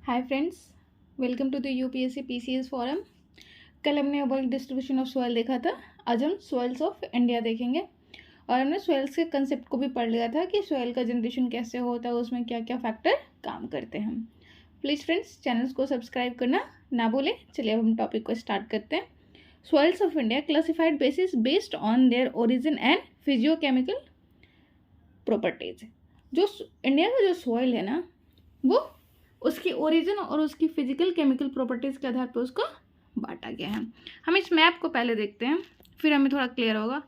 Hi friends, welcome to the UPSC PCS forum. कल हमने world distribution of soil देखा था। आज हम सॉइल्स ऑफ इंडिया देखेंगे और हमने सॉइल्स के कंसेप्ट को भी पढ़ लिया था कि सॉइल का जनरेशन कैसे होता है, उसमें क्या क्या फैक्टर काम करते हैं। प्लीज़ फ्रेंड्स, चैनल्स को सब्सक्राइब करना ना भूलें। चलिए अब हम टॉपिक को स्टार्ट करते हैं। Soils of India classified basis based on their origin and physiochemical properties. जो इंडिया का जो सॉइल है ना, वो उसकी ओरिजिन और उसकी फिजिकल केमिकल प्रॉपर्टीज़ के आधार पर उसको बांटा गया है। हम इस मैप को पहले देखते हैं, फिर हमें थोड़ा क्लियर होगा।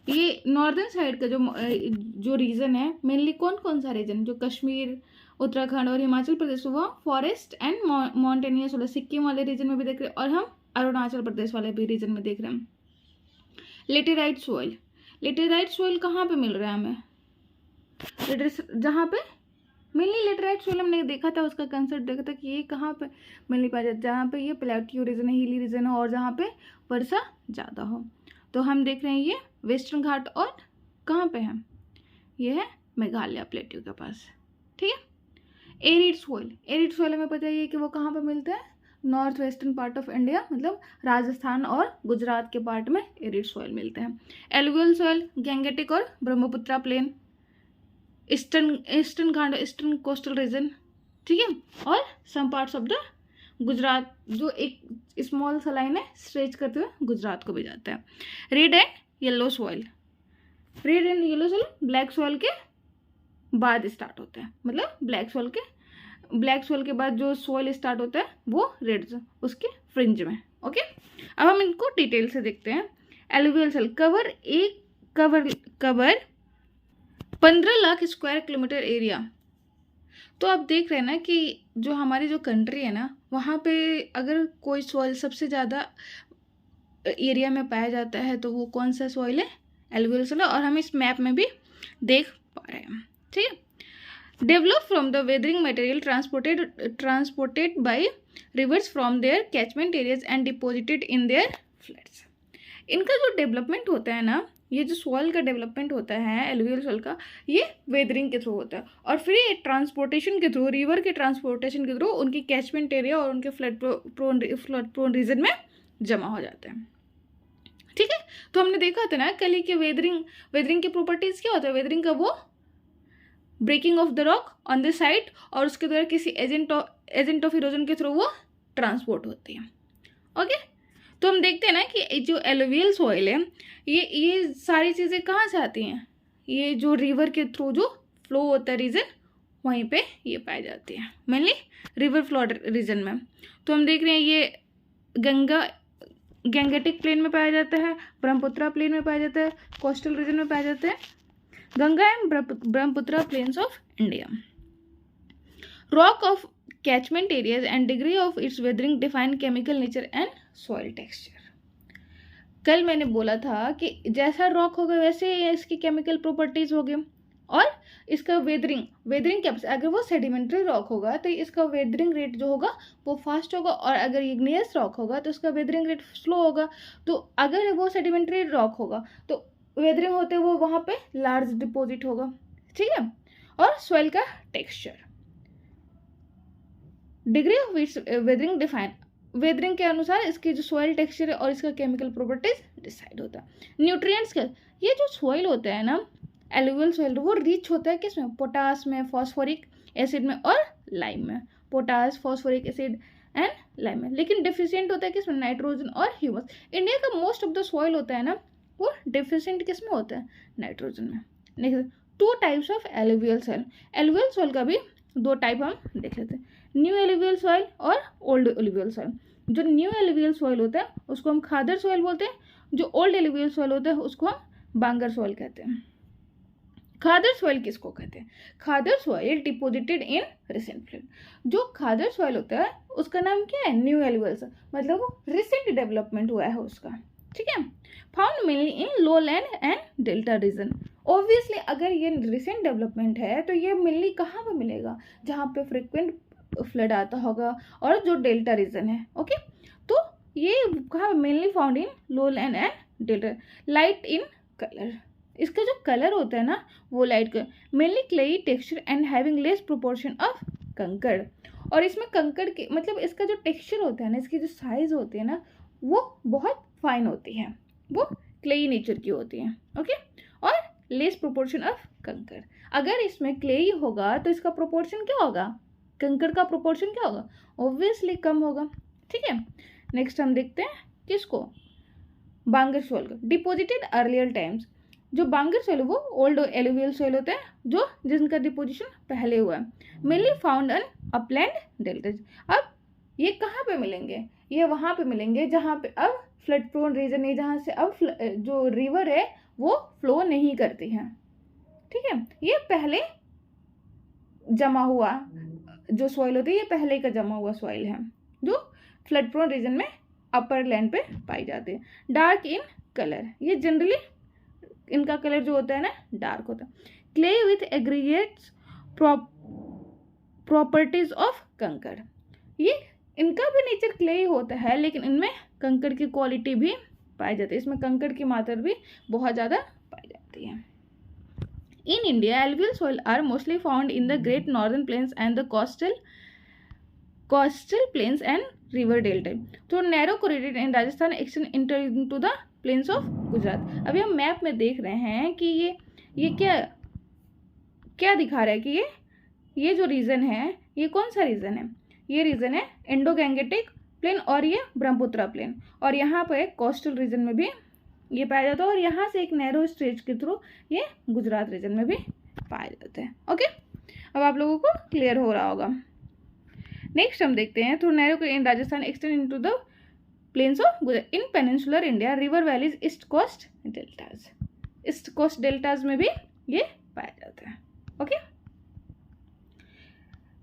ये नॉर्दर्न साइड का जो रीजन है, मेनली कौन कौन सा रीजन, जो कश्मीर, उत्तराखंड और हिमाचल प्रदेश, वो फॉरेस्ट एंड माउंटेनियस वाला सिक्किम वाले रीजन में भी देख रहे हैं, और हम अरुणाचल प्रदेश वाले भी रीजन में देख रहे हैं। लेटेराइट सॉइल, लेटेराइट सॉइल कहाँ पे मिल रहा है हमें? जहाँ पे मेनली लेटेराइट सॉइल हमने देखा था, उसका कंसेप्ट देखा था कि ये कहाँ पे मेनली पाया जाता है, जहाँ पे ये प्लेट्यू रीजन है, हिली रीजन है, और जहाँ पे वर्षा ज़्यादा हो। तो हम देख रहे हैं ये वेस्टर्न घाट, और कहाँ पे है? ये है मेघालय प्लेट्यू के पास। ठीक है। एरिड सॉइल, एरिड सॉइल हमें पता ही है कि वो कहाँ पे मिलता है? North western part of India, मतलब राजस्थान और गुजरात के पार्ट में एरिड सॉइल मिलते हैं। एलुवियल सॉइल, गंगेटिक और Brahmaputra plain, eastern ghat, eastern coastal region. ठीक है। और some parts of the Gujarat, जो एक स्मॉल सा लाइन है स्ट्रेच करते हुए गुजरात को भी जाता है। Red and yellow soil, red and yellow soil black soil के बाद स्टार्ट होता है, मतलब ब्लैक सॉइल के बाद जो सॉइल स्टार्ट होता है वो रेड, उसके फ्रिंज में। ओके, अब हम इनको डिटेल से देखते हैं। Alluvial soil cover 15 lakh square kilometre area. तो आप देख रहे हैं ना कि जो हमारी जो कंट्री है ना, वहाँ पे अगर कोई सॉइल सबसे ज़्यादा एरिया में पाया जाता है तो वो कौन सा सॉइल है? Alluvial soil. और हम इस मैप में भी देख पा रहे हैं। ठीक है। Develop from the weathering material transported by rivers from their catchment areas and deposited in their floods. इनका जो डेवलपमेंट होता है ना, ये जो सॉइल का डेवलपमेंट होता है एलुवियल सॉइल का, ये वेदरिंग के थ्रू होता है, और फिर ये ट्रांसपोर्टेशन के थ्रू, रिवर के ट्रांसपोर्टेशन के थ्रू उनकी कैचमेंट एरिया और उनके फ्लड प्रोन रीजन में जमा हो जाते हैं। ठीक है। तो हमने देखा था ना कल ही कि वेदरिंग की प्रॉपर्टीज क्या होता है? वेदरिंग का वो breaking of the rock on the side, और उसके द्वारा किसी एजेंट ऑफ इरोजन के थ्रू वो ट्रांसपोर्ट होती है। ओके। तो हम देखते हैं ना कि जो एलुवियल सॉइल है, ये सारी चीज़ें कहाँ से आती हैं? ये जो रिवर के थ्रू जो फ्लो होता है रीजन, वहीं पे ये पाई जाती है, मेनली रिवर फ्लो रीजन में। तो हम देख रहे हैं ये गंगेटिक प्लेन में पाया जाता है, ब्रह्मपुत्रा प्लेन में पाया जाता है, कोस्टल रीजन में पाया जाता है, Ganga and Brahmaputra plains of India. Rock of catchment areas and degree of its weathering define chemical nature and soil texture. कल मैंने बोला था कि जैसा रॉक होगा वैसे इसकी केमिकल प्रॉपर्टीज होगी, और इसका वेदरिंग कैपेसिटी, अगर वो सेडिमेंट्री रॉक होगा तो इसका वेदरिंग रेट जो होगा वो फास्ट होगा, और अगर इग्नियस रॉक होगा तो उसका वेदरिंग रेट स्लो होगा। तो अगर वो सेडिमेंट्री रॉक होगा तो वेदरिंग होते वो वहाँ पे लार्ज डिपॉजिट होगा। ठीक है। और सॉइल का texture, degree of its weathering define, weathering के अनुसार इसकी जो सॉइल टेक्सचर है और इसका केमिकल प्रॉपर्टीज डिसाइड होता है। न्यूट्रिएंट्स का, ये जो सॉइल होता है ना एलुवियल सॉइल, वो रिच होता है किसमें? पोटास में, फॉस्फोरिक एसिड में और लाइम में। Potash, phosphoric acid and lime में। लेकिन डिफिशियंट होता है किसमें? नाइट्रोजन और ह्यूमस। इंडिया का मोस्ट ऑफ द सॉइल होता है ना, वो डिफिशियंट किसमें होता है? नाइट्रोजन में। Next, 2 types of alluvial soil. Alluvial soil का भी 2 टाइप हम देख लेते हैं, न्यू एलुवियल सॉइल और ओल्ड एलुवियल सॉइल। जो न्यू एलुवियल सॉइल होता है उसको हम खादर सॉइल बोलते हैं, जो ओल्ड एलुवियल सॉइल होता है उसको हम बांगर सॉइल कहते हैं। खादर सॉइल किसको कहते हैं? Khadar soil deposited in recent flood. जो खादर सॉइल होता है उसका नाम क्या है? न्यू एलुवियल सॉइल, मतलब वो रिसेंट डेवलपमेंट हुआ है उसका। ठीक है। Found mainly in low land and delta region. Obviously अगर ये रिसेंट डेवलपमेंट है तो ये मेनली कहाँ पे मिलेगा? जहाँ पे फ्रिक्वेंट फ्लड आता होगा और जो डेल्टा रीजन है। ओके। तो ये कहाँ mainly found in low land and delta. Light in colour, इसका जो कलर होता है ना वो light colour, mainly clayey texture and having less proportion of kankar. और इसमें कंकड़ के मतलब इसका जो टेक्सचर होता है ना, इसकी जो साइज होती है ना, वो बहुत फाइन होती है, वो क्लेई नेचर की होती है। ओके, और लेस प्रोपोर्शन ऑफ कंकड़। अगर इसमें क्लेई होगा तो इसका प्रोपोर्शन क्या होगा, कंकड़ का प्रोपोर्शन क्या होगा, ऑब्वियसली कम होगा। ठीक है, नेक्स्ट हम देखते हैं किसको, बांगर सॉइल को। डिपोजिटेड अर्लियर टाइम्स, जो बांगर सॉइल वो ओल्ड एलुवियल सॉइल होते हैं जो जिनका डिपोजिशन पहले हुआ है। Mainly found on upland deltas. अब ये कहाँ पे मिलेंगे, ये वहाँ पे मिलेंगे जहाँ पे अब फ्लड प्रोन रीजन है, जहाँ से अब जो रिवर है वो फ्लो नहीं करती है। ठीक है, ये पहले जमा हुआ जो सॉइल होती है, ये पहले का जमा हुआ सॉइल है जो फ्लड प्रोन रीजन में अपर लैंड पे पाई जाती है। डार्क इन कलर, ये जनरली इनका कलर जो होता है ना डार्क होता है। Clay with aggregates properties of कंकड़, ये इनका भी नेचर क्ले ही होता है लेकिन इनमें कंकड़ की क्वालिटी भी पाई जाती है, इसमें कंकड़ की मात्रा भी बहुत ज़्यादा पाई जाती है। In India, alluvial soil are mostly found in the Great Northern Plains and the coastal plains and river delta. So narrow corridor in Rajasthan extend into the plains of Gujarat. अभी हम मैप में देख रहे हैं कि ये क्या दिखा रहा है कि ये जो रीजन है ये कौन सा रीजन है, ये रीजन है इंडो गैंगेटिक प्लेन और ये ब्रह्मपुत्रा प्लेन, और यहाँ पर कोस्टल रीजन में भी ये पाया जाता है, और यहाँ से एक नैरो स्ट्रेच के थ्रू ये गुजरात रीजन में भी पाए जाते हैं। ओके, अब आप लोगों को क्लियर हो रहा होगा। नेक्स्ट हम देखते हैं through narrow in Rajasthan extend into the plains of Gujarat. In peninsular India river valleys east coast deltas, east coast deltas में भी ये पाया जाता है। Okay,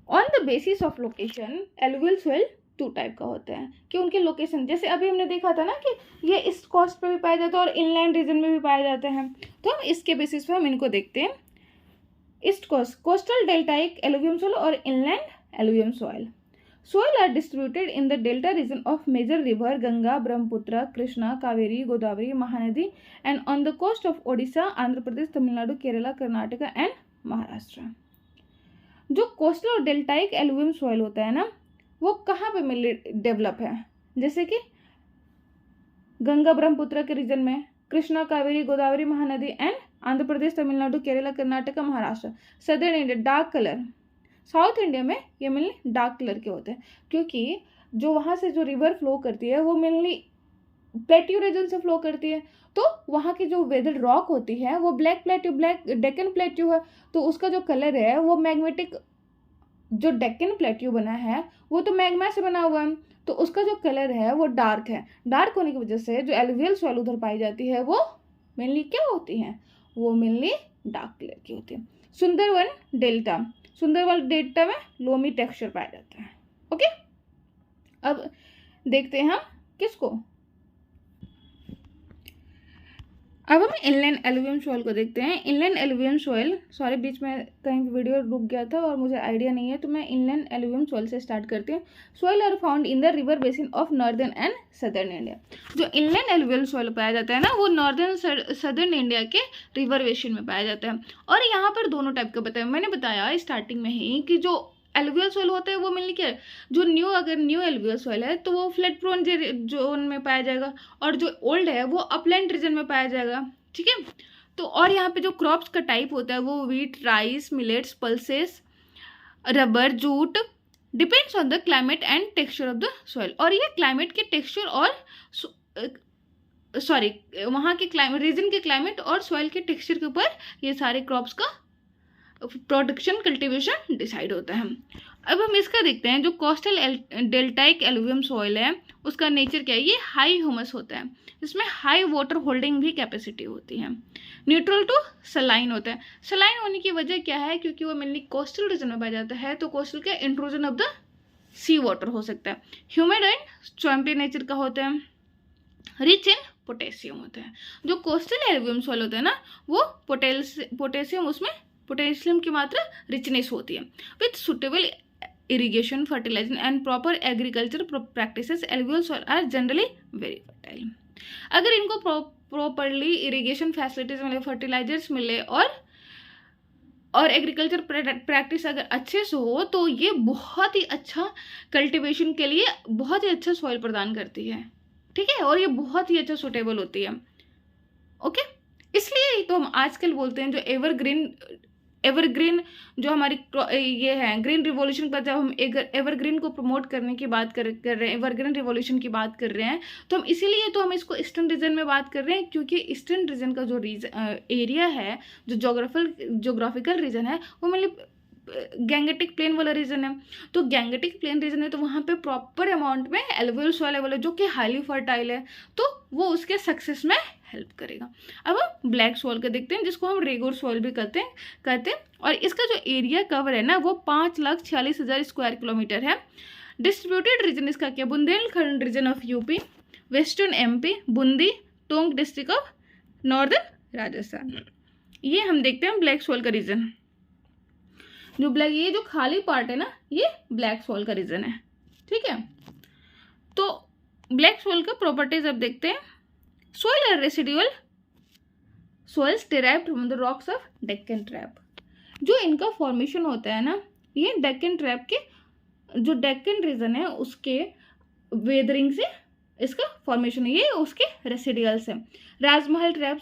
on the basis of location alluvial soil two type का होता है कि उनके लोकेशन, जैसे अभी हमने देखा था ना कि ये ईस्ट कोस्ट पे भी पाया जाता है और इनलैंड रीजन में भी पाए जाते हैं, तो हम इसके बेसिस पे हम इनको देखते हैं। East coast coastal deltaic alluvium soil और inland alluvium soil. Soil are distributed in the delta region of major river Ganga, Brahmaputra, Krishna, Kaveri, Godavari, Mahanadi and on the coast of Odisha, Andhra Pradesh, Tamil Nadu, Kerala, Karnataka and Maharashtra. जो कोस्टल और डेल्टाइक एलुवियम सॉइल होता है ना, वो कहाँ पे मिल डेवलप है, जैसे कि गंगा ब्रह्मपुत्र के रीजन में, Krishna, Kaveri, Godavari, Mahanadi and Andhra Pradesh, Tamil Nadu, Kerala, Karnataka, Maharashtra. Southern India dark colour, south India में ये मेनली डार्क कलर के होते हैं क्योंकि जो वहाँ से जो रिवर फ्लो करती है वो मेनली प्लेट्यू रीजन से फ्लो करती है, तो वहाँ की जो वेदर रॉक होती है वो ब्लैक डेक्कन प्लेट्यू है, तो उसका जो कलर है वो मैग्नेटिक, जो डेक्कन प्लेट्यू बना है वो तो मैग्मा से बना हुआ है, तो उसका जो कलर है वो डार्क है। डार्क होने की वजह से जो एलुवियल सॉइल उधर पाई जाती है वो मेनली क्या होती है, वो मेनली डार्क कलर की होती है। सुंदरवन डेल्टा, सुंदरवन डेल्टा में लोमी टेक्सचर पाया जाता है। ओके, अब देखते हैं हम किसको, अब हम इनलैंड एलुवियम सॉइल को देखते हैं। इनलैंड एलुवियम सॉइल, सॉरी बीच में कहीं वीडियो रुक गया था और मुझे आइडिया नहीं है, तो मैं इनलैंड एलुवियम सॉइल से स्टार्ट करती हूँ। Soil are found in the river basin of northern and southern India. जो इनलैंड एलुवियल सॉइल पाया जाता है ना, वो नॉर्दर्न सदर्न इंडिया के रिवर बेसिन में पाया जाता है। और यहाँ पर दोनों टाइप का बताया, मैंने बताया स्टार्टिंग में ही कि जो एलुवियल सॉइल होता है वो मेनली क्या है, जो अगर न्यू एलुवियल सॉइल है तो वो फ्लड प्रोन जोन में पाया जाएगा, और जो ओल्ड है वो अपलैंड रीजन में पाया जाएगा। ठीक है, तो और यहाँ पे जो क्रॉप्स का टाइप होता है वो wheat, rice, millets, pulses, rubber, jute, depends on the climate and texture of the soil. और ये क्लाइमेट के टेक्सचर और वहाँ के क्लाइमेट, रीजन के क्लाइमेट और सॉइल के टेक्सचर के ऊपर ये सारे क्रॉप्स का प्रोडक्शन, कल्टीवेशन डिसाइड होता है। अब हम इसका देखते हैं, जो कोस्टल डेल्टाइक एलुवियम सॉइल है उसका नेचर क्या है, ये हाई ह्यूमस होता है, इसमें हाई वाटर होल्डिंग भी कैपेसिटी होती है। न्यूट्रल टू सलाइन होता है। सलाइन होने की वजह क्या है, क्योंकि वो मेनली कोस्टल रीजन में पाया जाता है, तो कोस्टल का intrusion of the sea water हो सकता है। ह्यूमिड एंड स्वैम्पी नेचर का होता है। रिच इन पोटेशियम होता है। जो कोस्टल एलुवियम सॉइल होता है ना, वो पोटेशियम, उसमें पोटेशियम की मात्रा रिचनेस होती है। With suitable irrigation, fertilization and proper agriculture practices, alluvial soil are generally very fertile. अगर इनको प्रॉपरली इरिगेशन फैसिलिटीज मिले, फर्टिलाइजर्स मिले और और एग्रीकल्चर प्रैक्टिस अगर अच्छे से हो तो ये बहुत ही अच्छा कल्टीवेशन के लिए बहुत ही अच्छा सॉइल प्रदान करती है, ठीक है, और ये बहुत ही अच्छा सूटेबल होती है। ओके, इसलिए तो हम आजकल बोलते हैं जो एवरग्रीन जो हमारी ये है ग्रीन रिवॉल्यूशन पर, जब हम एवरग्रीन को प्रमोट करने की बात कर रहे हैं, एवरग्रीन रिवॉल्यूशन की बात कर रहे हैं, तो हम इसीलिए तो हम इसको ईस्टर्न रीजन में बात कर रहे हैं, क्योंकि ईस्टर्न रीजन का जो एरिया है, जो जोग्राफिकल रीजन है, वो मतलब गैंगेटिक प्लेन वाला रीजन है। तो गैंगेटिक प्लेन रीजन है तो वहाँ पे प्रॉपर अमाउंट में एलुवियल सॉइल अवेलेबल है जो कि हाईली फर्टाइल है, तो वो उसके सक्सेस में हेल्प करेगा। अब हम ब्लैक सॉइल का देखते हैं, जिसको हम रेगोर सॉइल भी कहते हैं, और इसका जो एरिया कवर है ना वो 5,46,000 स्क्वायर किलोमीटर है। डिस्ट्रीब्यूटेड रीजन इसका क्या, Bundelkhand region of UP, western MP, Bundi, Tonk district of northern Rajasthan. ये हम देखते हैं ब्लैक सॉइल का रीजन। जो ब्लैक, ये जो खाली पार्ट है ना, ये ब्लैक सॉइल का रीजन है, ठीक है। तो ब्लैक सॉइल का प्रॉपर्टीज अब देखते हैं। Soil are residual soils derived from the rocks of Deccan trap. जो इनका फॉर्मेशन होता है ना, ये डेक्कन ट्रैप के जो डेक्कन रीजन है उसके वेदरिंग से इसका फॉर्मेशन है, ये उसके रेसिडुअल्स है। राजमहल ट्रैप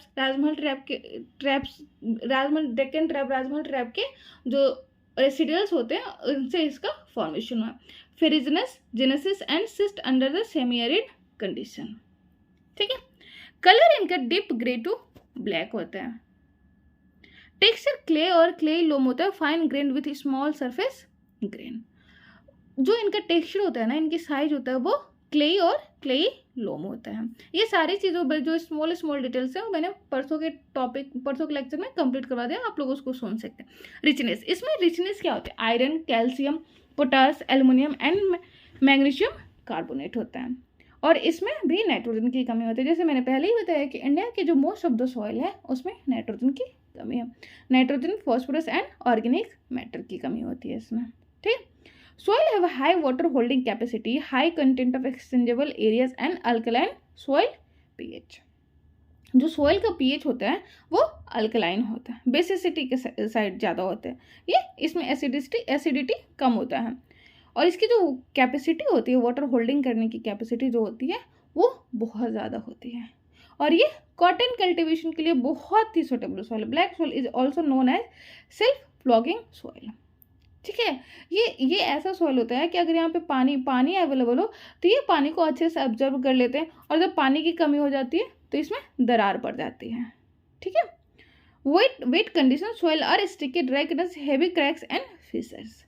के जो रेसिडुअल्स होते हैं उनसे इसका फॉर्मेशन हुआ। Ferruginous, genesis and cyst under the semi arid condition, ठीक है। कलर इनका डीप ग्रे टू ब्लैक होता है। टेक्सचर क्ले और क्ले लोम होता है, fine grain with small surface grain. जो इनका टेक्सचर होता है ना, इनकी साइज होता है वो क्लेई और क्लेई लोम होता है। ये सारी चीज़ों पर जो स्मॉल डिटेल्स है वो मैंने परसों के लेक्चर में कंप्लीट करवा दिया, आप लोग उसको सुन सकते हैं। रिचनेस, इसमें रिचनेस क्या होता है, iron, calcium, potash, aluminium and magnesium carbonate होता है। और इसमें भी नाइट्रोजन की कमी होती है। जैसे मैंने पहले ही बताया कि इंडिया के जो मोस्ट ऑफ द सॉइल है उसमें नाइट्रोजन की कमी है। Nitrogen, phosphorus and organic matter की कमी होती है इसमें, ठीक। Soil have a high water holding capacity, high content of exchangeable areas and alkaline soil pH। जो soil का pH होता है वो अल्कलाइन होता है, बेसिसिटी के साइड ज़्यादा होता है, ये इसमें एसिडिटी कम होता है। और इसकी जो कैपेसिटी होती है, वाटर होल्डिंग करने की कैपेसिटी जो होती है वो बहुत ज़्यादा होती है। और ये कॉटन कल्टिवेशन के लिए बहुत ही suitable soil. Black soil is also known as self ploughing soil, ठीक है। ये ऐसा सॉइल होता है कि अगर यहाँ पे पानी अवेलेबल हो तो ये पानी को अच्छे से ऑब्जर्व कर लेते हैं, और जब पानी की कमी हो जाती है तो इसमें दरार पड़ जाती है, ठीक है। Wet condition, soil are sticky, dry condition, heavy cracks and fissures.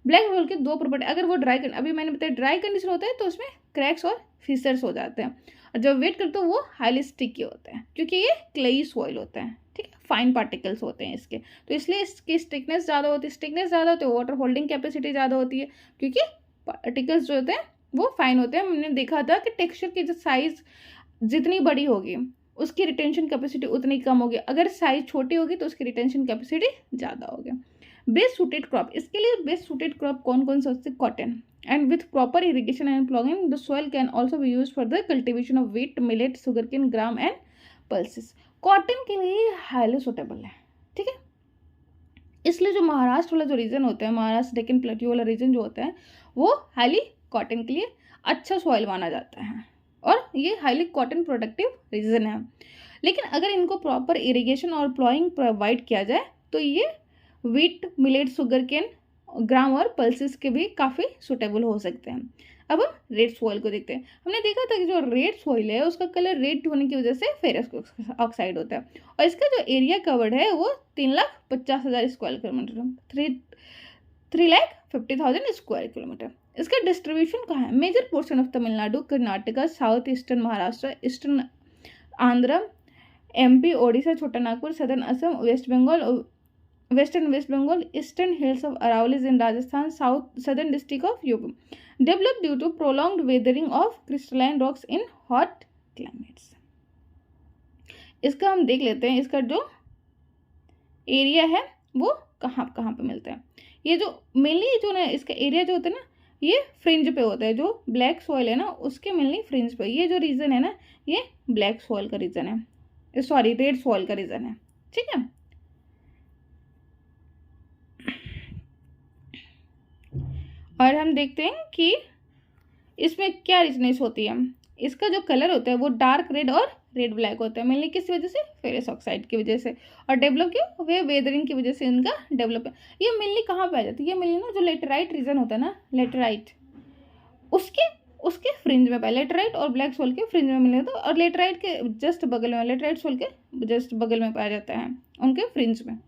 Black soil के दो प्रॉपर्टी, अगर वो अभी मैंने बताया ड्राई कंडीशन होता है तो उसमें क्रैक्स और फिशर्स हो जाते हैं, और जब वेट करते हो वो हाईली स्टिकी होता है, क्योंकि ये क्लेई सॉइल होता है, ठीक है। फाइन पार्टिकल्स होते हैं इसके, तो इसलिए इसकी स्टिकनेस ज़्यादा होती है, वाटर होल्डिंग कैपेसिटी ज़्यादा होती है, क्योंकि पार्टिकल्स जो होते हैं वो फाइन होते हैं। हमने देखा था कि टेक्सचर की जो साइज जितनी बड़ी होगी उसकी रिटेंशन कैपेसिटी उतनी कम होगी, अगर साइज छोटी होगी तो उसकी रिटेंशन कैपेसिटी ज़्यादा होगी। बेस्ट सूटेड क्रॉप, इसके लिए बेस्ट सूटेड क्रॉप कौन कौन सा होते हैं, cotton. And with proper irrigation and plogging the soil can also be use for the cultivation of wheat, millet, sugarcane, gram and pulses. Cotton के लिए हाईली सुटेबल है, ठीक है। इसलिए जो महाराष्ट्र वाला जो रीजन होता है, महाराष्ट्र डेक्कन प्लेट्यू वाला रीजन जो होता है वो हाईली कॉटन के लिए अच्छा सॉइल माना जाता है, और ये हाईली कॉटन प्रोडक्टिव रीजन है। लेकिन अगर इनको प्रॉपर इरिगेशन और प्लॉइंग प्रोवाइड किया जाए तो ये व्हीट, मिलेट, सुगरकेन, ग्राम और पल्सेस के भी काफ़ी सुटेबल हो सकते हैं। अब हम रेड सॉइल को देखते हैं। हमने देखा था कि जो रेड सॉइल है उसका कलर रेड होने की वजह से फेरस ऑक्साइड होता है, और इसका जो एरिया कवर्ड है वो 3,50,000 स्क्वायर किलोमीटर, 3,50,000 स्क्वायर किलोमीटर। इसका डिस्ट्रीब्यूशन कहाँ है, major portion of Tamil Nadu, Karnataka, south eastern Maharashtra, eastern Andhra, MP, Odisha, Chota Nagpur, southern Assam, western west Bengal, eastern hills of Aravallis in Rajasthan, southern district of UP, develop due to prolonged weathering of crystalline rocks in hot climates. इसका हम देख लेते हैं, इसका जो एरिया है वो कहाँ पे मिलता है। ये जो मेनली जो ना इसका एरिया जो होता है ना, ये फ्रिंज पे होता है, जो ब्लैक सॉइल है ना उसके मेनली फ्रिंज पे। ये जो रीजन है ना ये ब्लैक सॉइल का रीजन है, सॉरी रेड सॉइल का रीजन है, ठीक है। और हम देखते हैं कि इसमें क्या रिचनेस होती है। इसका जो कलर होता है वो डार्क रेड और रेड ब्लैक होता है, मेनली किस वजह से, फेरस ऑक्साइड की वजह से। और डेवलप क्यों, वे वेदरिंग की वजह से इनका डेवलप है। ये मेनली कहाँ पाई जाती है, ये मेनली ना जो लेटराइट रीजन होता है ना, लेटराइट, उसके उसके फ्रिंज में पाया, लेटराइट और ब्लैक सोल के फ्रिंज में मिले, तो और लेटराइट के जस्ट बगल में, लेटराइट सोल के जस्ट बगल में पाया जाता है, उनके फ्रिंज में।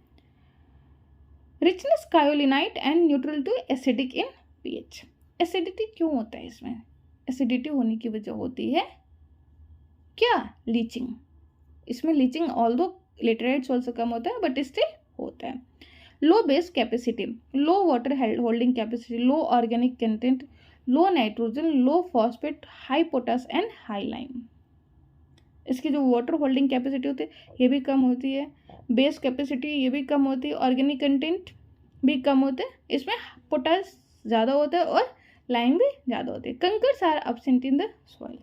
Richness kaolinite and neutral to acidic in pH. Acidity क्यों होता है इसमें, एसिडिटी होने की वजह होती है क्या, लीचिंग। इसमें लीचिंग ऑल्दो लेटराइट सोल से कम होता है बट स्टिल होता है। Low base capacity, low water holding capacity, low organic content, low nitrogen, low phosphate, high potash and high lime. इसकी जो वाटर होल्डिंग कैपेसिटी होती है ये भी कम होती है, बेस कैपेसिटी ये भी कम होती है, ऑर्गेनिक कंटेंट भी कम होते हैं, इसमें पोटास ज़्यादा होता है और लाइम भी ज़्यादा होती है। Kankars are absent in the soil,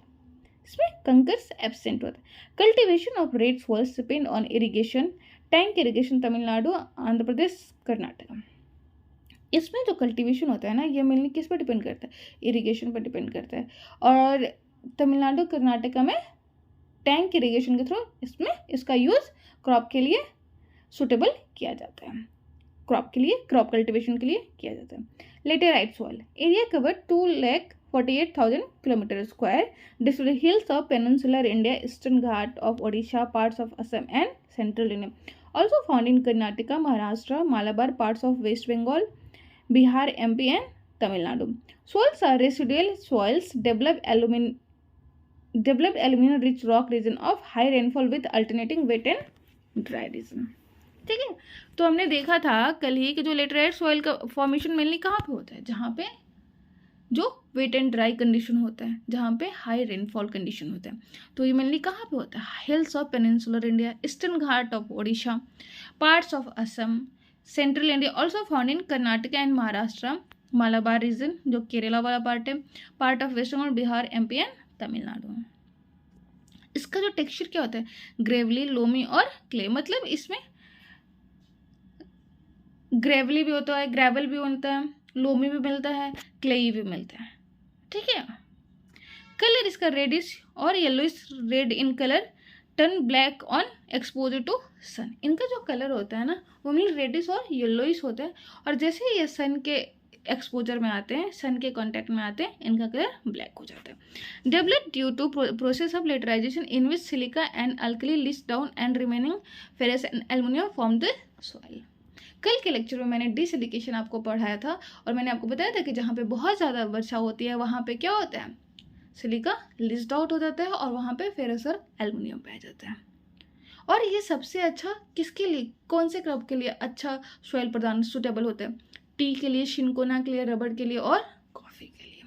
इसमें कंकर्स एब्सेंट होता है। Cultivation of red soils depend on irrigation, tank irrigation Tamil Nadu, Andhra Pradesh, Karnataka. इसमें जो कल्टीवेशन होता है ना ये मेनली किस पर डिपेंड करता है, इरिगेशन पर डिपेंड करता है। और तमिलनाडु कर्नाटका में टैंक इरिगेशन के थ्रू इसमें इसका यूज़ क्रॉप के लिए सुटेबल किया जाता है, क्रॉप के लिए, क्रॉप कल्टीवेशन के लिए किया जाता है। Laterite soil area cover 2,48,000 kilometre square, district hills of peninsular India, eastern Ghat of Odisha, parts of Assam and central India, also found in Karnataka, Maharashtra, Malabar, parts of west Bengal, Bihar, MP and Tamil Nadu. Soils are residual soils, developed aluminium rich rock region of high rainfall with alternating wet and dry region. ठीक है, तो हमने देखा था कल ही कि जो laterite soil का फॉर्मेशन मेनली कहाँ पे होता है, जहाँ पे जो वेट एंड ड्राई कंडीशन होता है, जहाँ पे हाई रेनफॉल कंडीशन होता है। तो ये मेनली कहाँ पे होता है, hills of peninsular India, eastern Ghat of Odisha, parts of Assam, central India, also found in Karnataka and Maharashtra, Malabar region जो केरला वाला पार्ट है, part of west Bengal, Bihar, MP and Tamil Nadu. इसका जो टेक्सचर क्या होता है, ग्रेवली, लोमी और क्ले, मतलब इसमें ग्रेवली भी होता है, ग्रेवल भी होता है, लोमी भी मिलता है, क्लेई भी मिलता है। ठीक है, कलर इसका रेडिश और yellowish red in colour, turn black on exposure to sun. इनका जो कलर होता है ना वो मिल रेडिश और येलोइश होता है, और जैसे ही ये सन के एक्सपोजर में आते हैं, सन के कांटेक्ट में आते हैं, इनका कलर ब्लैक हो जाता है। Develop due to process of laterisation in which silica and alkali leached down and remaining ferrous and aluminium form the soil. कल के लेक्चर में मैंने डिसिलिकेशन आपको पढ़ाया था और मैंने आपको बताया था कि जहाँ पे बहुत ज़्यादा वर्षा होती है वहाँ पे क्या होता है, सिलिका लिस्ट आउट हो जाता है और वहाँ पे फेरस और एल्युमिनियम पाया जाता है। और ये सबसे अच्छा किसके लिए, कौन से क्रॉप के लिए अच्छा सॉइल प्रदान सुटेबल होता है, टी के लिए, शिनकोना के लिए, रबड़ के लिए और कॉफ़ी के लिए।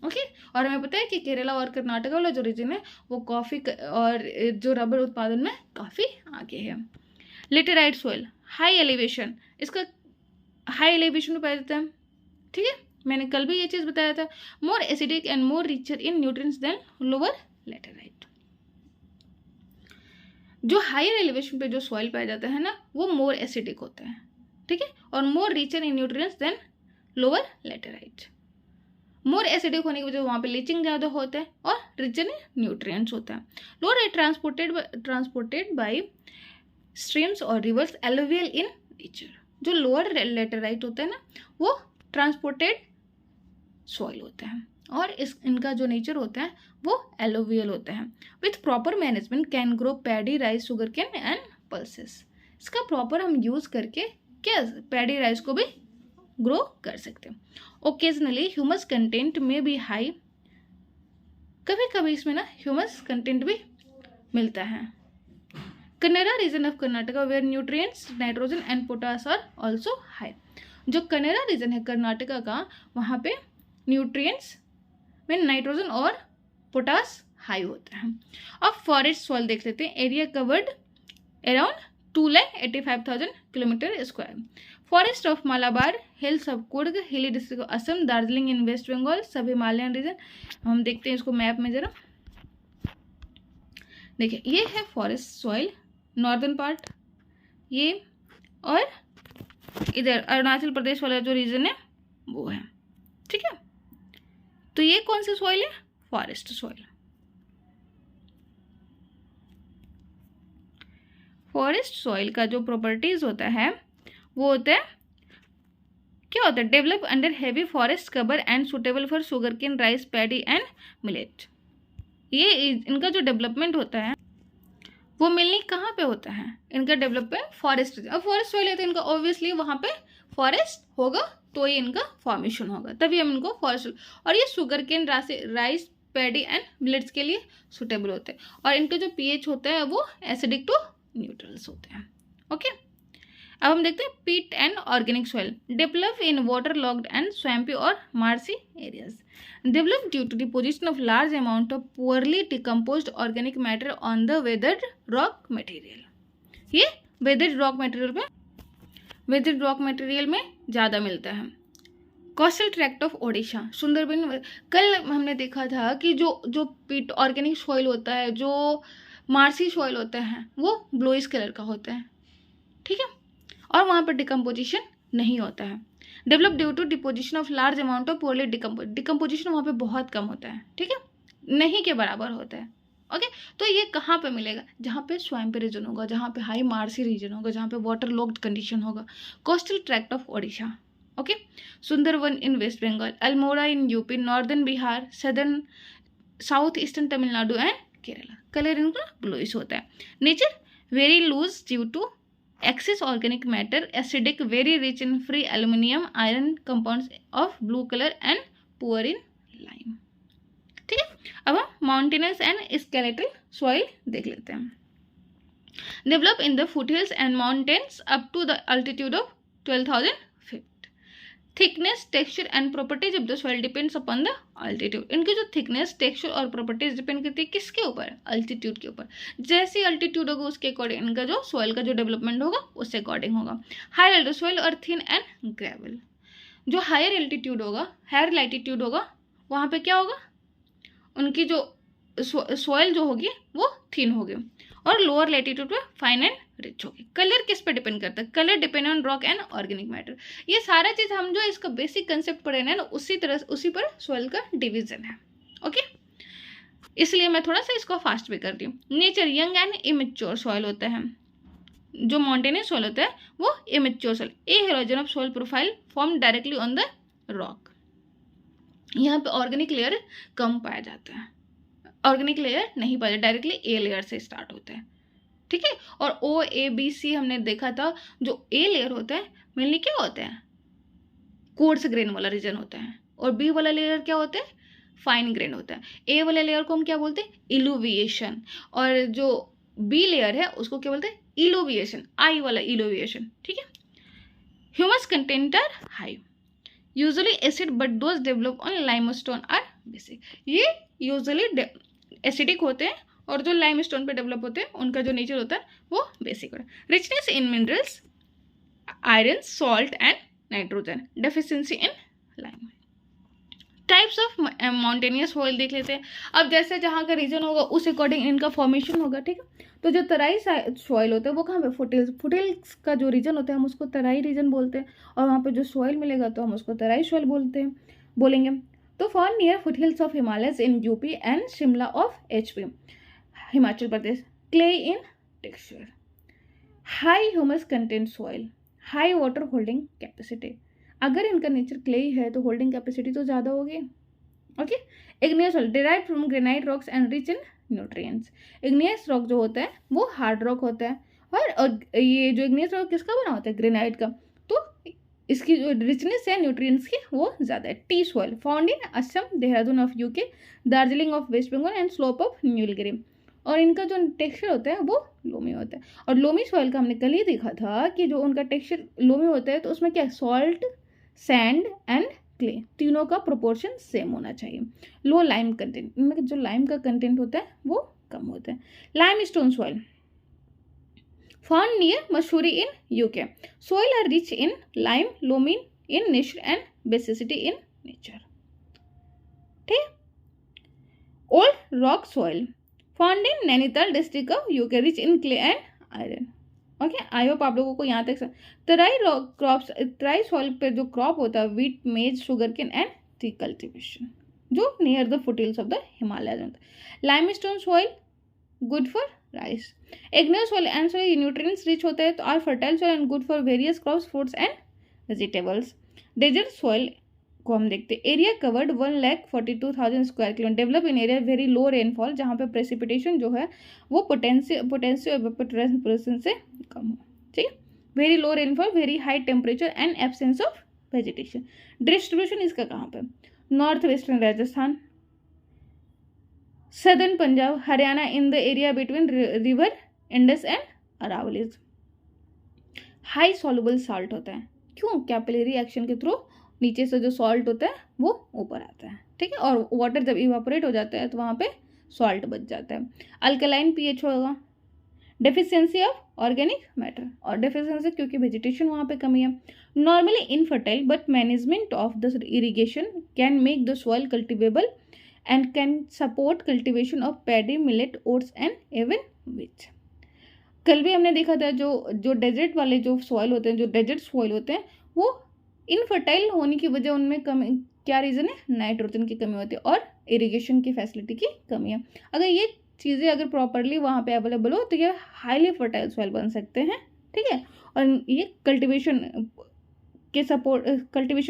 ओके, और हमें पता है कि केरला और कर्नाटक वाला जो रीजन है वो कॉफ़ी और जो रबड़ उत्पादन में काफ़ी आगे है। लेटेराइट सॉइल हाई एलिवेशन, इसका हाई एलिवेशन में पाया जाता है। ठीक है, मैंने कल भी ये चीज़ बताया था। More acidic and more richer in nutrients than lower laterite. जो हायर एलिवेशन पे जो सॉइल पाया जाता है ना वो मोर एसिडिक होता है, ठीक है, और more richer in nutrients than lower laterite. More acidic होने की वजह से वहाँ पे लीचिंग ज़्यादा होता है और रिचर इन न्यूट्रिएंट्स होता है। लोअर ट्रांसपोर्टेड बाय स्ट्रीम्स और रिवर्स, एलुवियल इन नेचर। जो लोअर लेटेराइट होता है ना वो ट्रांसपोर्टेड सॉइल होता है और इनका जो नेचर होता है वो एलुवियल होता है। With proper management can grow paddy, rice, sugar cane and pulses. इसका प्रॉपर हम यूज़ करके क्या पैडी राइस को भी ग्रो कर सकते हैं। ओकेजनली ह्यूमस कंटेंट में भी हाई, कभी कभी इसमें ना ह्यूमस कंटेंट भी मिलता है। Kanara region of Karnataka where nutrients, nitrogen and potash are also high. जो कनेरा रीजन है कर्नाटका का वहाँ पे न्यूट्रिएंट्स में नाइट्रोजन और पोटास हाई होता है। अब फॉरेस्ट सॉइल देख लेते हैं। Area covered around 2,85,000 kilometre square. Forest of Malabar, hills of Coorg, hilly district of Assam, Darjeeling in west Bengal, sub Himalayan reason. हम देखते हैं इसको मैप में जरा। देखिए ये है फॉरेस्ट सॉइल, नॉर्दर्न पार्ट ये, और इधर अरुणाचल प्रदेश वाला जो रीजन है वो है। ठीक है, तो ये कौन सी सॉइल है? Forest soil. फॉरेस्ट सॉइल का जो प्रॉपर्टीज होता है वो होता है, क्या होता है? Develop under heavy forest cover and suitable for sugar cane, rice, paddy and millet. ये इनका जो डेवलपमेंट होता है वो मेनली कहाँ पे होता है? इनका डेवलपमेंट फॉरेस्ट। अब फॉरेस्ट सॉइल है तो इनका ऑब्वियसली वहाँ पे फॉरेस्ट होगा, तो ही इनका फॉर्मेशन होगा, तभी हम इनको फॉरेस्ट। और ये sugar cane, rice, paddy and millets के लिए सुटेबल होते हैं। और इनका जो पीएच होता है वो एसिडिक टू न्यूट्रल्स होते हैं। ओके, अब हम देखते हैं peat and organic soil. Develop in water locked and swampy और marshy areas. Develop due to deposition of large amount of poorly decomposed organic matter on the weathered rock material. ये weathered rock material में ज़्यादा मिलता है। Coastal tract of Odisha, Sundarban. कल हमने देखा था कि जो पीट ऑर्गेनिक सॉइल होता है, जो मार्सी सॉइल होता है, वो ब्लूइश कलर का होता है, ठीक है, और वहाँ पर डिकम्पोजिशन नहीं होता है। Develop due to deposition of large amount of poorly decomposition वहाँ पे बहुत कम होता है, ठीक है, नहीं के बराबर होता है। ओके, तो ये कहाँ पे मिलेगा? जहाँ पे स्वैम्पी रीजन होगा, जहाँ पे हाई मार्सी रीजन होगा, जहाँ पे वाटर लॉक्ड कंडीशन होगा। Coastal tract of Odisha, okay, Sundarban in west Bengal, Almora in UP, northern Bihar, southern south eastern Tamil Nadu and Kerala. Colour इनका ब्लूइश होता है। Nature very loose due to excess organic matter, acidic, very rich in free aluminum iron compounds of blue color and poor in lime। ठीक है, अब हम mountainous and skeletal soil देख लेते हैं। Develop in the foothills and mountains up to the altitude of 12,000 feet. Thickness, texture and properties of the soil depends upon the altitude. इनकी जो thickness, texture और प्रॉपर्टीज डिपेंड करती है किसके ऊपर? अल्टीट्यूड के ऊपर। जैसी अल्टीट्यूड होगा उसके अकॉर्डिंग इनका जो सॉइल का जो डेवलपमेंट होगा उससे अकॉर्डिंग होगा। हायर एल्टिट्यूड सॉइल और थिन एंड ग्रेवल। जो हायर एल्टीट्यूड होगा, हायर लैटिट्यूड होगा, वहाँ पे क्या होगा? उनकी जो सॉइल जो होगी वो थिन होगी, और लोअर लैटिट्यूड पे फाइन एंड रिच होगी। कलर किस पे डिपेंड करता है? Colour depend on rock and organic matter. ये सारा चीज हम जो इसका बेसिक कंसेप्ट पढ़े ना, उसी पर सॉइल का डिवीजन है। ओके, इसलिए मैं थोड़ा सा इसको फास्ट भी करती हूँ। Nature young and immature soil होता है। जो माउंटेनियस सॉइल होता है वो immature soil. A halogen of soil profile form directly on the rock. यहाँ पे ऑर्गेनिक लेयर कम पाया जाता है, ऑर्गेनिक लेयर नहीं पाया, डायरेक्टली ए लेयर से स्टार्ट होता है, ठीक है। और ओ ए बी सी हमने देखा था। जो ए लेयर होता है मेनली क्या होता है? कोर्स ग्रेन वाला रीजन होता है, और बी वाला लेयर क्या होता है? फाइन ग्रेन होता है। ए वाले लेयर को हम क्या बोलते हैं? इलुविएशन। और जो बी लेयर है उसको क्या बोलते हैं? इलुविएशन, आई वाला इलुविएशन, ठीक है। Humus content are high, usually acid, but those develop on limestone are basic. ये यूजुअली एसिडिक होते हैं, और जो लाइमस्टोन पे डेवलप होते हैं उनका जो नेचर होता है वो बेसिक होता है। Richness in minerals, iron, salt and nitrogen, deficiency in lime. Types of mountainous soil देख लेते हैं। अब जैसे जहाँ का रीजन होगा उस अकॉर्डिंग इनका फॉर्मेशन होगा, ठीक है। तो जो तराई सॉइल होता है वो कहाँ पे? फुटहिल्स का जो रीजन होता है हम उसको तराई रीजन बोलते हैं, और वहाँ पे जो सॉइल मिलेगा तो हम उसको तराई सॉइल बोलेंगे। तो form near foothills of Himalayas in UP and Shimla of HP, Himachal Pradesh. Clay in texture, high humus content soil, high water holding capacity. अगर इनका नेचर क्ले है तो होल्डिंग कैपेसिटी तो ज़्यादा होगी, okay. Igneous soil derive from granite rocks and rich in nutrients. Igneous rock जो होता है वो हार्ड रॉक होता है, और ये जो इग्नियस रॉक किसका बना होता है? ग्रेनाइट का। तो इसकी जो रिचनेस है न्यूट्रिएंट्स की वो ज़्यादा है। Tea soil found in Assam, Dehradun of UK, Darjeeling of west Bengal and slope of Nilgiri. और इनका जो टेक्सचर होता है वो लोमी होता है। और लोमी सॉइल का हमने कल ही देखा था कि जो उनका टेक्सचर लोमी होता है तो उसमें क्या? सॉल्ट, सैंड एंड क्ले, तीनों का प्रोपोर्शन सेम होना चाहिए। लो लाइम कंटेंट, इनमें जो लाइम का कंटेंट होता है वो कम होता है। Limestone soil found near Mussoorie in UK, soil are rich in lime, loamy in nature and basicity in nature, ठीक। Old rock soil found in Nainital district of UK, rich in clay and iron, okay. I hope आप लोगों को यहाँ तक तराई soil पे जो crop होता है wheat, maize, sugar cane and tea cultivation, जो near the foothills of the Himalaya होता है। Limestone soil good for rice. इग्नेल soil and soil nutrients rich होते हैं तो are fertile soil and good for various crops, fruits and vegetables. Desert soil को हम देखते हैं, area covered 1,42,000 square kilometre, develop in area very low rainfall, जहाँ पे प्रेसिपिटेशन जो है वो पोटेंशियल एवापोरेशन से कम हो, ठीक है। Very low rainfall, very high temperature and absence of vegetation. Distribution इसका कहाँ पे, north western Rajasthan, southern Punjab, Haryana, in the area between river Indus and Aravallis. High soluble salt होता है, क्यों, कैपिलरी एक्शन के थ्रू नीचे से जो सॉल्ट होता है वो ऊपर आता है, ठीक है, और वाटर जब इवापोरेट हो जाता है तो वहाँ पे सॉल्ट बच जाता है। अल्कलाइन पीएच होगा। डेफिशिएंसी ऑफ ऑर्गेनिक मैटर, और डेफिशिएंसी क्योंकि वेजिटेशन वहाँ पे कमी है। Normally infertile but management of the irrigation can make the soil cultivable and can support cultivation of paddy, millet, oats and even wheat. कल भी हमने देखा था जो डेजर्ट वाले जो सॉइल होते हैं, जो डेजर्ट सॉइल होते हैं, वो इनफर्टाइल होने की वजह उनमें कमी, क्या रीज़न है, नाइट्रोजन की कमी होती है और इरिगेशन की फैसिलिटी की कमी है। अगर ये चीज़ें अगर प्रॉपरली वहाँ पे अवेलेबल हो तो ये हाईली फर्टाइल सॉइल बन सकते हैं, ठीक है, और ये कल्टिवेशन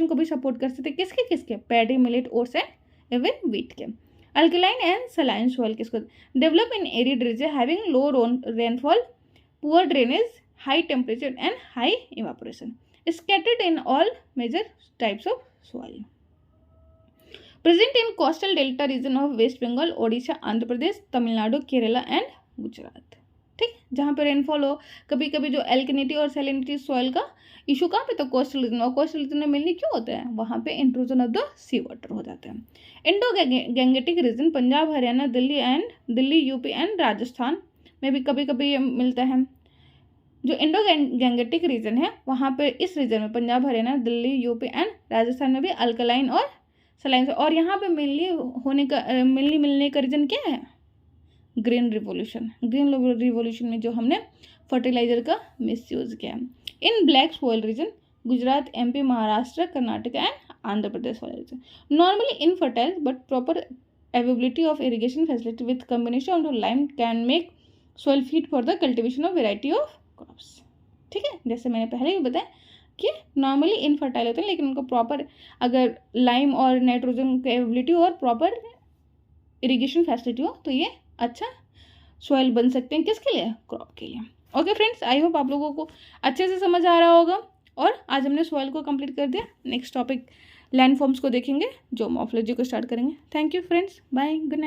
को भी सपोर्ट कर सकते हैं, किसके, paddy, millet, oats and even wheat के। अल्कलाइन एंड सलाइन सॉइल किसको, develop in arid region having low rainfall, poor drainage, high temperature and high evaporation, scattered in all major types of soil, present in coastal delta region of West Bengal, Odisha, Andhra Pradesh, Tamil Nadu, Kerala and Gujarat, ठीक, जहाँ पे rainfall हो। कभी कभी जो एल्कनिटी और salinity soil का issue कहाँ पे, तो कोस्टल रीजन, और कोस्टल रीजन में मिलनी क्यों होता है, वहाँ पे intrusion of the sea water हो जाता है। Indo Gangetic region, Punjab, Haryana, Delhi, UP and Rajasthan में भी कभी कभी मिलता है। जो इंडो गैंगेटिक रीजन है वहाँ पे, इस रीजन में पंजाब, हरियाणा, दिल्ली, यूपी एंड राजस्थान में भी अल्कलाइन और सलाइन, और यहाँ पे मिलने का रीजन क्या है, ग्रीन रिवोल्यूशन। ग्रीन रिवोल्यूशन में जो हमने फर्टिलाइजर का मिसयूज किया। In black soil region, Gujarat, MP, Maharashtra, Karnataka and Andhra Pradesh वाले region. Normally infertile but proper availability of irrigation facility with combination of lime can make soil fit for the cultivation of variety of crops, ठीक है। जैसे मैंने पहले भी बताया कि नॉर्मली इनफर्टाइल होते हैं, लेकिन उनको प्रॉपर अगर लाइम और नाइट्रोजन की अवेलेबिलिटी और प्रॉपर इरिगेशन फैसिलिटी हो तो ये अच्छा सॉइल बन सकते हैं, किसके लिए, क्रॉप के लिए। ओके फ्रेंड्स, आई होप आप लोगों को अच्छे से समझ आ रहा होगा, और आज हमने सॉइल को कंप्लीट कर दिया। नेक्स्ट टॉपिक लैंड फॉर्म्स को देखेंगे, जो मॉर्फोलॉजी को स्टार्ट करेंगे। Thank you friends, bye, good night.